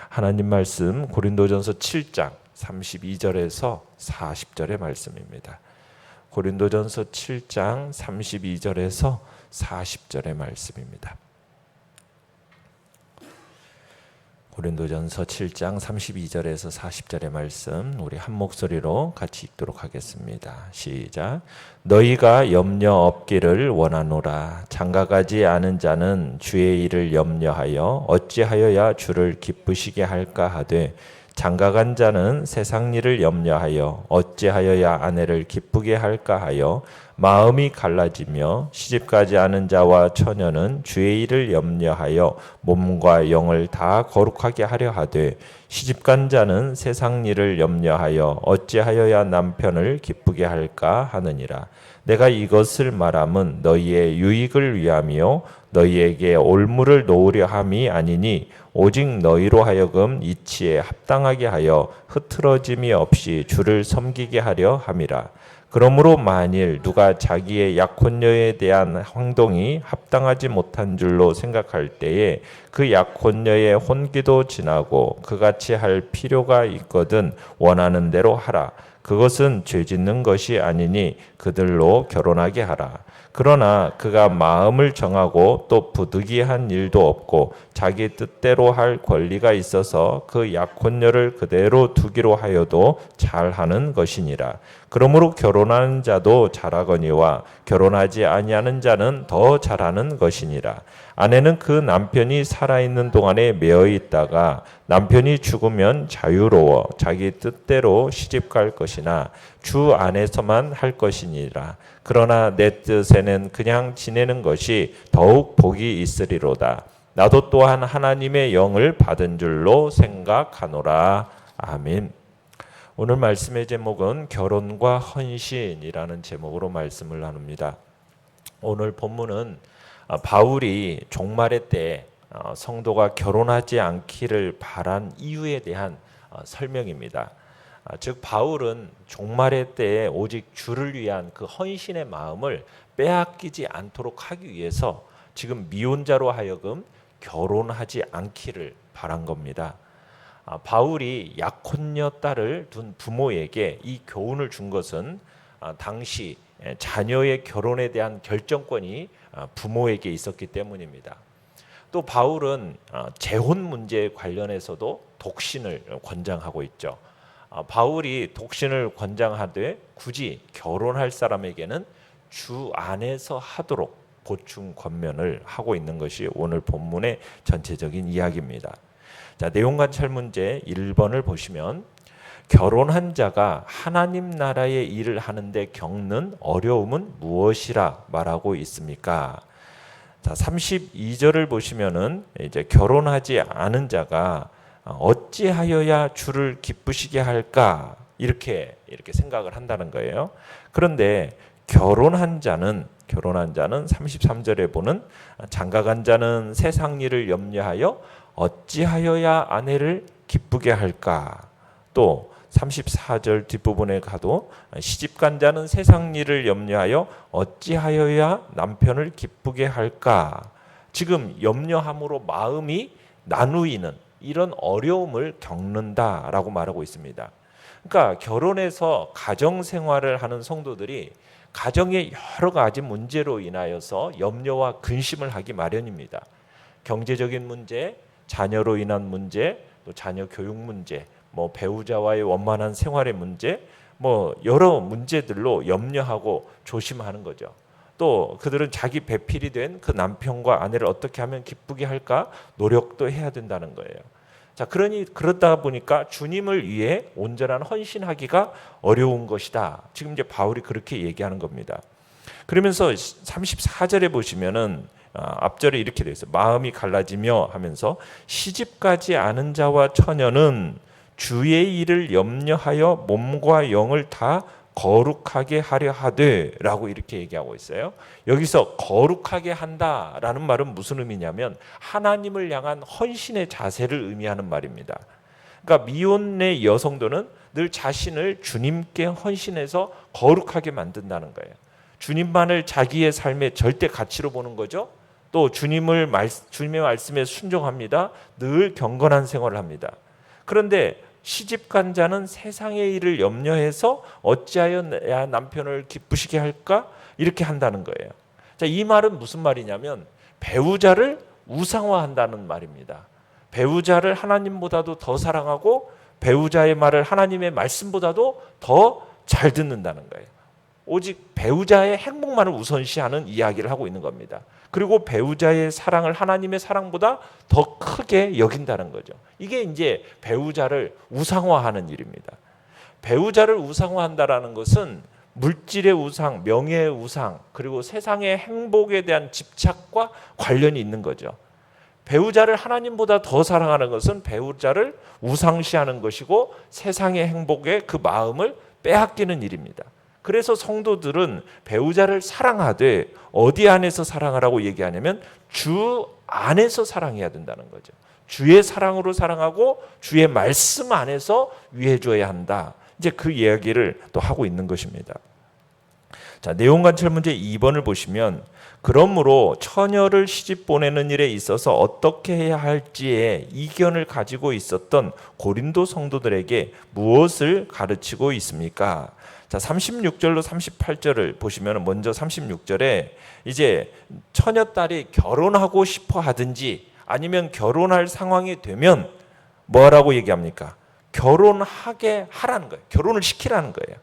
하나님 말씀 고린도전서 7장 32절에서 40절의 말씀입니다. 고린도전서 7장 32절에서 40절의 말씀입니다. 고린도전서 7장 32절에서 40절의 말씀 우리 한 목소리로 같이 읽도록 하겠습니다. 시작. 너희가 염려 없기를 원하노라. 장가가지 않은 자는 주의 일을 염려하여 어찌하여야 주를 기쁘시게 할까 하되 장가간 자는 세상 일을 염려하여 어찌하여야 아내를 기쁘게 할까 하여 마음이 갈라지며 시집가지 않은 자와 처녀는 주의 일을 염려하여 몸과 영을 다 거룩하게 하려 하되 시집간 자는 세상 일을 염려하여 어찌하여야 남편을 기쁘게 할까 하느니라. 내가 이것을 말함은 너희의 유익을 위함이요 너희에게 올무를 놓으려 함이 아니니 오직 너희로 하여금 이치에 합당하게 하여 흐트러짐이 없이 주를 섬기게 하려 함이라. 그러므로 만일 누가 자기의 약혼녀에 대한 행동이 합당하지 못한 줄로 생각할 때에 그 약혼녀의 혼기도 지나고 그같이 할 필요가 있거든 원하는 대로 하라. 그것은 죄짓는 것이 아니니 그들로 결혼하게 하라. 그러나 그가 마음을 정하고 또 부득이한 일도 없고 자기 뜻대로 할 권리가 있어서 그 약혼녀를 그대로 두기로 하여도 잘하는 것이니라. 그러므로 결혼하는 자도 잘하거니와 결혼하지 아니하는 자는 더 잘하는 것이니라. 아내는 그 남편이 살아있는 동안에 매어 있다가 남편이 죽으면 자유로워 자기 뜻대로 시집갈 것이나 주 안에서만 할 것이니라. 그러나 내 뜻에는 그냥 지내는 것이 더욱 복이 있으리로다. 나도 또한 하나님의 영을 받은 줄로 생각하노라. 아멘. 오늘 말씀의 제목은 결혼과 헌신이라는 제목으로 말씀을 나눕니다. 오늘 본문은 바울이 종말의 때 성도가 결혼하지 않기를 바란 이유에 대한 설명입니다. 즉 바울은 종말의 때에 오직 주를 위한 그 헌신의 마음을 빼앗기지 않도록 하기 위해서 지금 미혼자로 하여금 결혼하지 않기를 바란 겁니다. 바울이 약혼녀 딸을 둔 부모에게 이 교훈을 준 것은 당시 자녀의 결혼에 대한 결정권이 부모에게 있었기 때문입니다. 또 바울은 재혼 문제에 관련해서도 독신을 권장하고 있죠. 바울이 독신을 권장하되 굳이 결혼할 사람에게는 주 안에서 하도록 보충 권면을 하고 있는 것이 오늘 본문의 전체적인 이야기입니다. 자, 내용 관찰 문제 1번을 보시면 결혼한 자가 하나님 나라의 일을 하는데 겪는 어려움은 무엇이라 말하고 있습니까? 자, 32절을 보시면은 이제 결혼하지 않은 자가 어찌하여야 주를 기쁘시게 할까 이렇게 생각을 한다는 거예요. 그런데 결혼한 자는 33절에 보는 장가간 자는 세상 일을 염려하여 어찌하여야 아내를 기쁘게 할까? 또 34절 뒷부분에 가도 시집간 자는 세상 일을 염려하여 어찌하여야 남편을 기쁘게 할까? 지금 염려함으로 마음이 나누이는 이런 어려움을 겪는다라고 말하고 있습니다. 그러니까 결혼해서 가정생활을 하는 성도들이 가정의 여러 가지 문제로 인하여서 염려와 근심을 하기 마련입니다. 경제적인 문제, 자녀로 인한 문제, 또 자녀 교육 문제, 배우자와의 원만한 생활의 문제, 여러 문제들로 염려하고 조심하는 거죠. 또 그들은 자기 배필이 된 그 남편과 아내를 어떻게 하면 기쁘게 할까 노력도 해야 된다는 거예요. 자, 그러다 보니까 주님을 위해 온전한 헌신하기가 어려운 것이다. 지금 이제 바울이 그렇게 얘기하는 겁니다. 그러면서 34절에 보시면은 앞절에 이렇게 되어 있어요. 마음이 갈라지며 하면서 시집가지 않은 자와 처녀는 주의 일을 염려하여 몸과 영을 다 거룩하게 하려 하되 라고 이렇게 얘기하고 있어요. 여기서 거룩하게 한다라는 말은 무슨 의미냐면 하나님을 향한 헌신의 자세를 의미하는 말입니다. 그러니까 미혼의 여성들은 늘 자신을 주님께 헌신해서 거룩하게 만든다는 거예요. 주님만을 자기의 삶의 절대 가치로 보는 거죠. 또 주님의 말씀에 순종합니다. 늘 경건한 생활을 합니다. 그런데 시집간 자는 세상의 일을 염려해서 어찌하여 내 남편을 기쁘시게 할까? 이렇게 한다는 거예요. 자, 이 말은 무슨 말이냐면 배우자를 우상화한다는 말입니다. 배우자를 하나님보다도 더 사랑하고 배우자의 말을 하나님의 말씀보다도 더 잘 듣는다는 거예요. 오직 배우자의 행복만을 우선시하는 이야기를 하고 있는 겁니다. 그리고 배우자의 사랑을 하나님의 사랑보다 더 크게 여긴다는 거죠. 이게 이제 배우자를 우상화하는 일입니다. 배우자를 우상화한다라는 것은 물질의 우상, 명예의 우상, 그리고 세상의 행복에 대한 집착과 관련이 있는 거죠. 배우자를 하나님보다 더 사랑하는 것은 배우자를 우상시하는 것이고 세상의 행복에 그 마음을 빼앗기는 일입니다. 그래서 성도들은 배우자를 사랑하되 어디 안에서 사랑하라고 얘기하냐면 주 안에서 사랑해야 된다는 거죠. 주의 사랑으로 사랑하고 주의 말씀 안에서 위해줘야 한다. 이제 그 이야기를 또 하고 있는 것입니다. 자, 내용관찰 문제 2번을 보시면 그러므로 처녀를 시집 보내는 일에 있어서 어떻게 해야 할지에 이견을 가지고 있었던 고린도 성도들에게 무엇을 가르치고 있습니까? 자, 36절로 38절을 보시면 먼저 36절에 이제 처녀딸이 결혼하고 싶어 하든지 아니면 결혼할 상황이 되면 뭐라고 얘기합니까? 결혼하게 하라는 거예요. 결혼을 시키라는 거예요.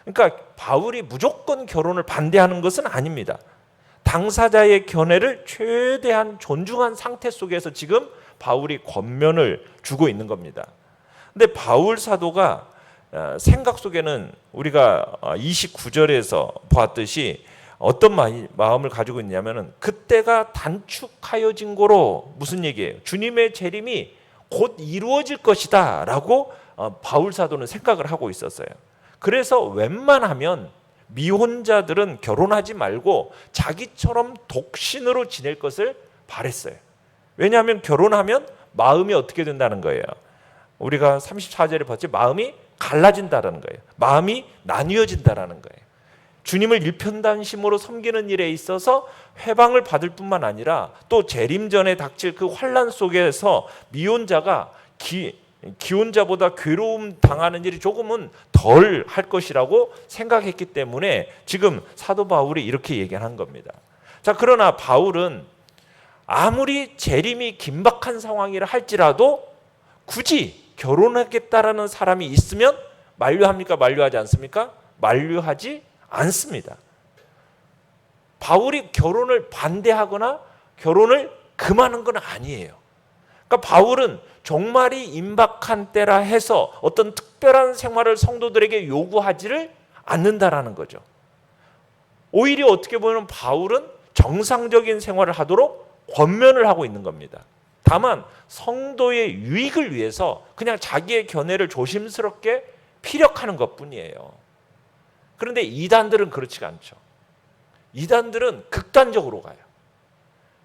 그러니까 바울이 무조건 결혼을 반대하는 것은 아닙니다. 당사자의 견해를 최대한 존중한 상태 속에서 지금 바울이 권면을 주고 있는 겁니다. 근데 바울 사도가 생각 속에는 우리가 29절에서 보았듯이 어떤 마음을 가지고 있냐면은 그때가 단축하여진 거로 무슨 얘기예요? 주님의 재림이 곧 이루어질 것이다 라고 바울 사도는 생각을 하고 있었어요. 그래서 웬만하면 미혼자들은 결혼하지 말고 자기처럼 독신으로 지낼 것을 바랬어요. 왜냐하면 결혼하면 마음이 어떻게 된다는 거예요? 우리가 34절에 봤지, 마음이 갈라진다는 거예요. 마음이 나뉘어진다는 거예요. 주님을 일편단심으로 섬기는 일에 있어서 회방을 받을 뿐만 아니라 또 재림 전에 닥칠 그 환난 속에서 미혼자가 기혼자보다 괴로움 당하는 일이 조금은 덜 할 것이라고 생각했기 때문에 지금 사도 바울이 이렇게 얘기한 겁니다. 자, 그러나 바울은 아무리 재림이 긴박한 상황이라 할지라도 굳이 결혼하겠다라는 사람이 있으면 만류합니까? 만류하지 않습니까? 만류하지 않습니다. 바울이 결혼을 반대하거나 결혼을 금하는 건 아니에요. 그러니까 바울은 종말이 임박한 때라 해서 어떤 특별한 생활을 성도들에게 요구하지를 않는다라는 거죠. 오히려 어떻게 보면 바울은 정상적인 생활을 하도록 권면을 하고 있는 겁니다. 다만 성도의 유익을 위해서 그냥 자기의 견해를 조심스럽게 피력하는 것뿐이에요. 그런데 이단들은 그렇지가 않죠. 이단들은 극단적으로 가요.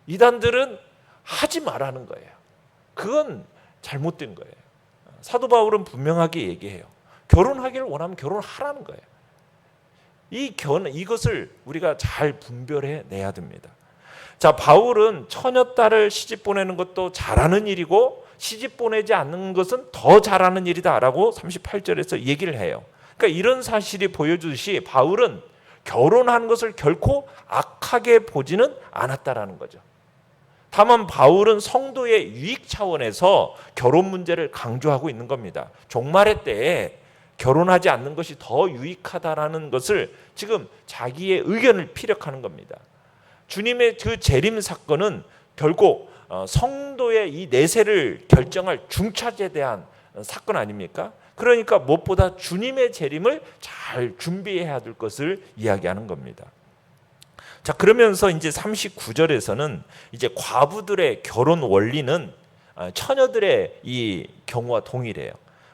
이단들은 하지 말라는 거예요. 그건 잘못된 거예요. 사도 바울은 분명하게 얘기해요. 결혼하기를 원하면 결혼하라는 거예요. 이것을 우리가 잘 분별해 내야 됩니다. 자, 바울은 처녀딸을 시집 보내는 것도 잘하는 일이고 시집 보내지 않는 것은 더 잘하는 일이다라고 38절에서 얘기를 해요. 그러니까 이런 사실이 보여주듯이 바울은 결혼한 것을 결코 악하게 보지는 않았다라는 거죠. 다만 바울은 성도의 유익 차원에서 결혼 문제를 강조하고 있는 겁니다. 종말의 때에 결혼하지 않는 것이 더 유익하다라는 것을 지금 자기의 의견을 피력하는 겁니다. 주님의 그 재림 사건은 결국 성도의 이 내세를 결정할 중차지에 대한 사건 아닙니까? 그러니까 무엇보다 주님의 재림을 잘 준비해야 될 것을 이야기하는 겁니다. 자, 그러면서 이제 39절에서는 이제 과부들의 결혼 원리는 처녀들의 이 경우와 동일해요.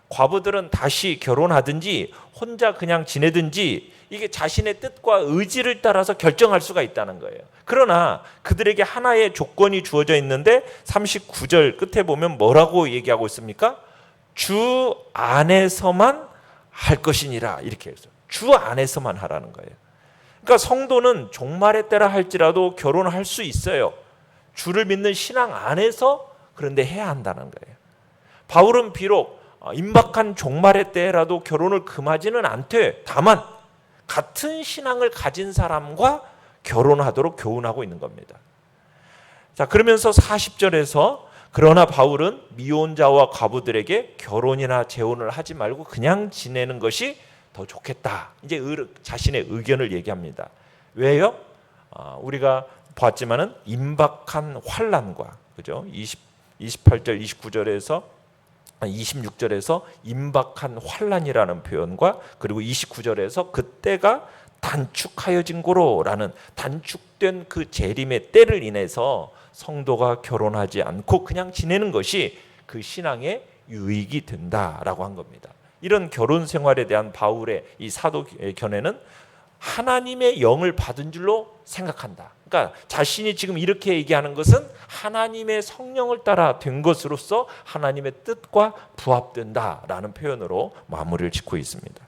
과부들은 다시 결혼하든지 혼자 그냥 지내든지 이게 자신의 뜻과 의지를 따라서 결정할 수가 있다는 거예요. 그러나 그들에게 하나의 조건이 주어져 있는데 39절 끝에 보면 뭐라고 얘기하고 있습니까? 주 안에서만 할 것이니라, 이렇게 해서 주 안에서만 하라는 거예요. 그러니까 성도는 종말의 때라 할지라도 결혼할 수 있어요. 주를 믿는 신앙 안에서 그런데 해야 한다는 거예요. 바울은 비록 임박한 종말의 때라도 결혼을 금하지는 않되 다만 같은 신앙을 가진 사람과 결혼하도록 교훈하고 있는 겁니다. 자, 그러면서 40절에서 그러나 바울은 미혼자와 과부들에게 결혼이나 재혼을 하지 말고 그냥 지내는 것이 더 좋겠다. 이제 자신의 의견을 얘기합니다. 왜요? 우리가 봤지만은 임박한 환난과 그죠? 28절, 29절에서 26절에서 임박한 환난이라는 표현과 그리고 29절에서 그때가 단축하여진 고로라는 단축된 그 재림의 때를 인해서 성도가 결혼하지 않고 그냥 지내는 것이 그 신앙의 유익이 된다라고 한 겁니다. 이런 결혼 생활에 대한 바울의 이 사도 견해는 하나님의 영을 받은 줄로 생각한다. 그러니까 자신이 지금 이렇게 얘기하는 것은 하나님의 성령을 따라 된 것으로서 하나님의 뜻과 부합된다라는 표현으로 마무리를 짓고 있습니다.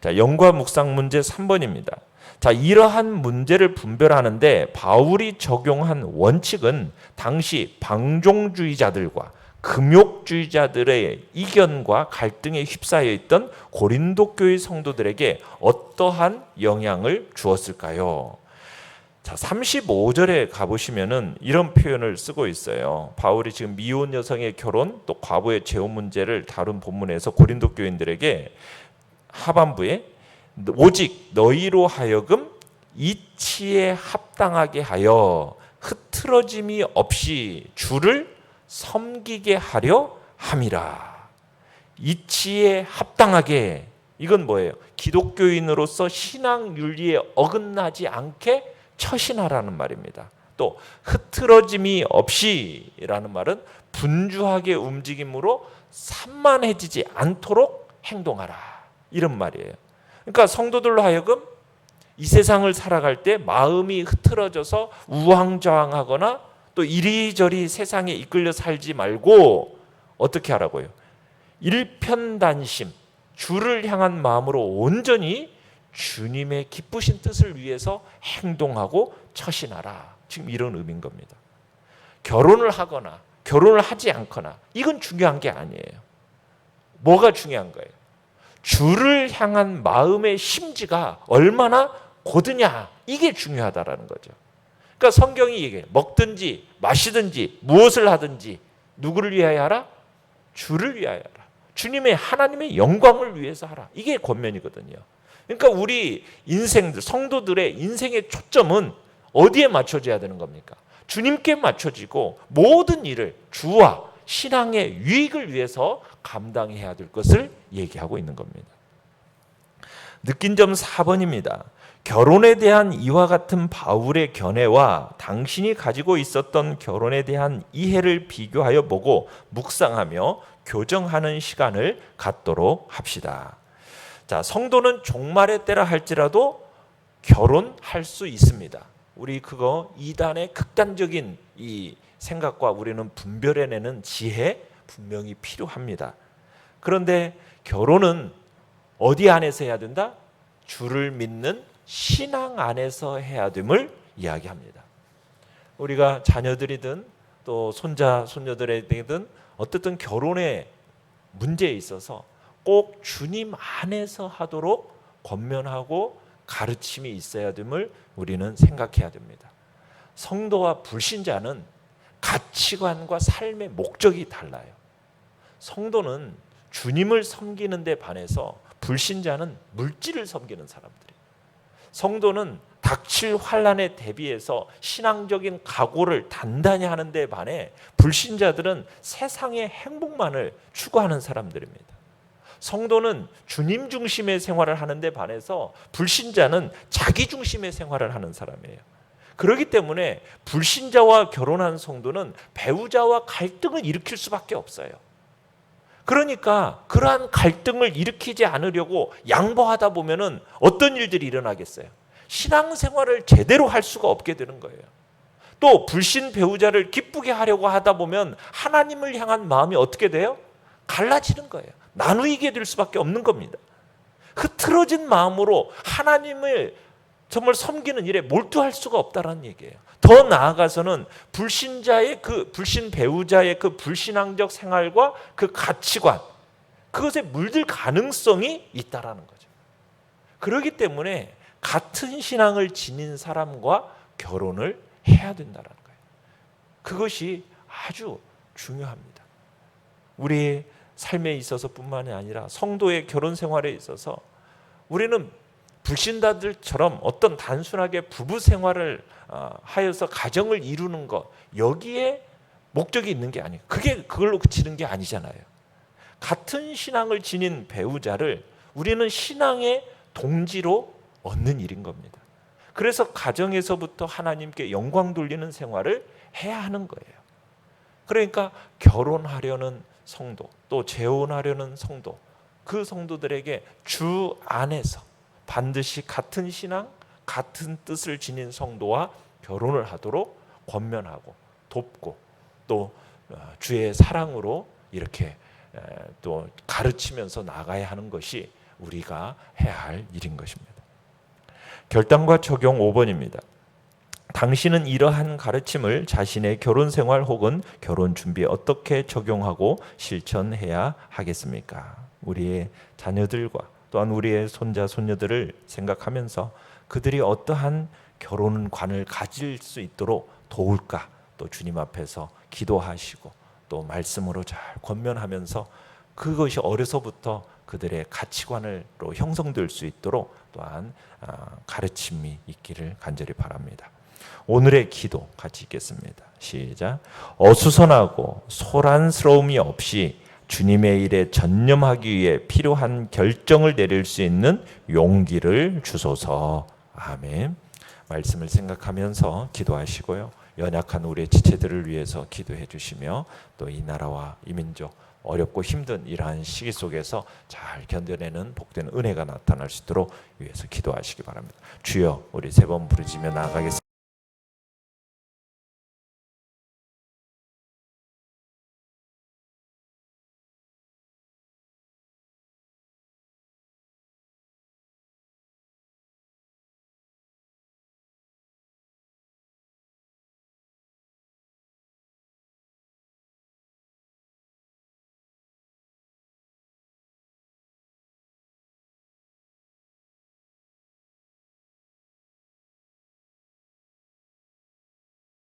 자, 영과 묵상 문제 3번입니다. 자, 이러한 문제를 분별하는데 바울이 적용한 원칙은 당시 방종주의자들과 금욕주의자들의 이견과 갈등에 휩싸여 있던 고린도 교회 성도들에게 어떠한 영향을 주었을까요? 자, 35절에 가보시면은 이런 표현을 쓰고 있어요. 바울이 지금 미혼 여성의 결혼 또 과부의 재혼 문제를 다룬 본문에서 고린도 교인들에게 하반부에 오직 너희로 하여금 이치에 합당하게 하여 흐트러짐이 없이 주를 섬기게 하려 함이라. 이치에 합당하게, 이건 뭐예요? 기독교인으로서 신앙 윤리에 어긋나지 않게 처신하라는 말입니다. 또 흐트러짐이 없이라는 말은 분주하게 움직임으로 산만해지지 않도록 행동하라, 이런 말이에요. 그러니까 성도들로 하여금 이 세상을 살아갈 때 마음이 흐트러져서 우왕좌왕하거나 또 이리저리 세상에 이끌려 살지 말고 어떻게 하라고요? 일편단심, 주를 향한 마음으로 온전히 주님의 기쁘신 뜻을 위해서 행동하고 처신하라. 지금 이런 의미인 겁니다. 결혼을 하거나 결혼을 하지 않거나 이건 중요한 게 아니에요. 뭐가 중요한 거예요? 주를 향한 마음의 심지가 얼마나 고드냐, 이게 중요하다라는 거죠. 그러니까 성경이 얘기해요. 먹든지 마시든지 무엇을 하든지 누구를 위하여 하라? 주를 위하여 하라. 주님의 하나님의 영광을 위해서 하라. 이게 권면이거든요. 그러니까 우리 인생들, 성도들의 인생의 초점은 어디에 맞춰져야 되는 겁니까? 주님께 맞춰지고 모든 일을 주와 신앙의 유익을 위해서 감당해야 될 것을 얘기하고 있는 겁니다. 느낀 점 4번입니다. 결혼에 대한 이와 같은 바울의 견해와 당신이 가지고 있었던 결혼에 대한 이해를 비교하여 보고 묵상하며 교정하는 시간을 갖도록 합시다. 자, 성도는 종말의 때라 할지라도 결혼할 수 있습니다. 우리 그거 이단의 극단적인 이 생각과 우리는 분별해내는 지혜 분명히 필요합니다. 그런데 결혼은 어디 안에서 해야 된다? 주를 믿는 신앙 안에서 해야 됨을 이야기합니다. 우리가 자녀들이든 또 손자, 손녀들이든 어떻든 결혼의 문제에 있어서 꼭 주님 안에서 하도록 권면하고 가르침이 있어야 됨을 우리는 생각해야 됩니다. 성도와 불신자는 가치관과 삶의 목적이 달라요. 성도는 주님을 섬기는 데 반해서 불신자는 물질을 섬기는 사람들이에요. 성도는 닥칠 환난에 대비해서 신앙적인 각오를 단단히 하는 데 반해 불신자들은 세상의 행복만을 추구하는 사람들입니다. 성도는 주님 중심의 생활을 하는 데 반해서 불신자는 자기 중심의 생활을 하는 사람이에요. 그렇기 때문에 불신자와 결혼한 성도는 배우자와 갈등을 일으킬 수밖에 없어요. 그러니까 그러한 갈등을 일으키지 않으려고 양보하다 보면은 어떤 일들이 일어나겠어요? 신앙생활을 제대로 할 수가 없게 되는 거예요. 또 불신 배우자를 기쁘게 하려고 하다 보면 하나님을 향한 마음이 어떻게 돼요? 갈라지는 거예요. 나누이게 될 수밖에 없는 겁니다. 흐트러진 마음으로 하나님을 정말 섬기는 일에 몰두할 수가 없다는 얘기예요. 더 더 나아가서는 불신자의 그 불신 배우자의 그 불신앙적 생활과 그 가치관, 그것에 물들 가능성이 있다라는 거죠. 그렇기 때문에 같은 신앙을 지닌 사람과 결혼을 해야 된다는 거예요. 그것이 아주 중요합니다. 우리의 삶에 있어서뿐만이 아니라 성도의 결혼 생활에 있어서 우리는 불신자들처럼 어떤 단순하게 부부 생활을 하여서 가정을 이루는 것, 여기에 목적이 있는 게 아니에요. 그걸로 그치는 게 아니잖아요. 같은 신앙을 지닌 배우자를 우리는 신앙의 동지로 얻는 일인 겁니다. 그래서 가정에서부터 하나님께 영광 돌리는 생활을 해야 하는 거예요. 그러니까 결혼하려는 성도, 또 재혼하려는 성도, 그 성도들에게 주 안에서 반드시 같은 신앙, 같은 뜻을 지닌 성도와 결혼을 하도록 권면하고 돕고 또 주의 사랑으로 이렇게 또 가르치면서 나가야 하는 것이 우리가 해야 할 일인 것입니다. 결단과 적용 5번입니다. 당신은 이러한 가르침을 자신의 결혼 생활 혹은 결혼 준비에 어떻게 적용하고 실천해야 하겠습니까? 우리의 자녀들과 또한 우리의 손자, 손녀들을 생각하면서 그들이 어떠한 결혼관을 가질 수 있도록 도울까? 또 주님 앞에서 기도하시고 또 말씀으로 잘 권면하면서 그것이 어려서부터 그들의 가치관으로 형성될 수 있도록 또한 가르침이 있기를 간절히 바랍니다. 오늘의 기도 같이 읽겠습니다. 시작. 어수선하고 소란스러움이 없이 주님의 일에 전념하기 위해 필요한 결정을 내릴 수 있는 용기를 주소서. 아멘. 말씀을 생각하면서 기도하시고요. 연약한 우리의 지체들을 위해서 기도해 주시며 또 이 나라와 이 민족 어렵고 힘든 이러한 시기 속에서 잘 견뎌내는 복된 은혜가 나타날 수 있도록 위해서 기도하시기 바랍니다. 주여, 우리 세 번 부르짖며 나아가겠습니다.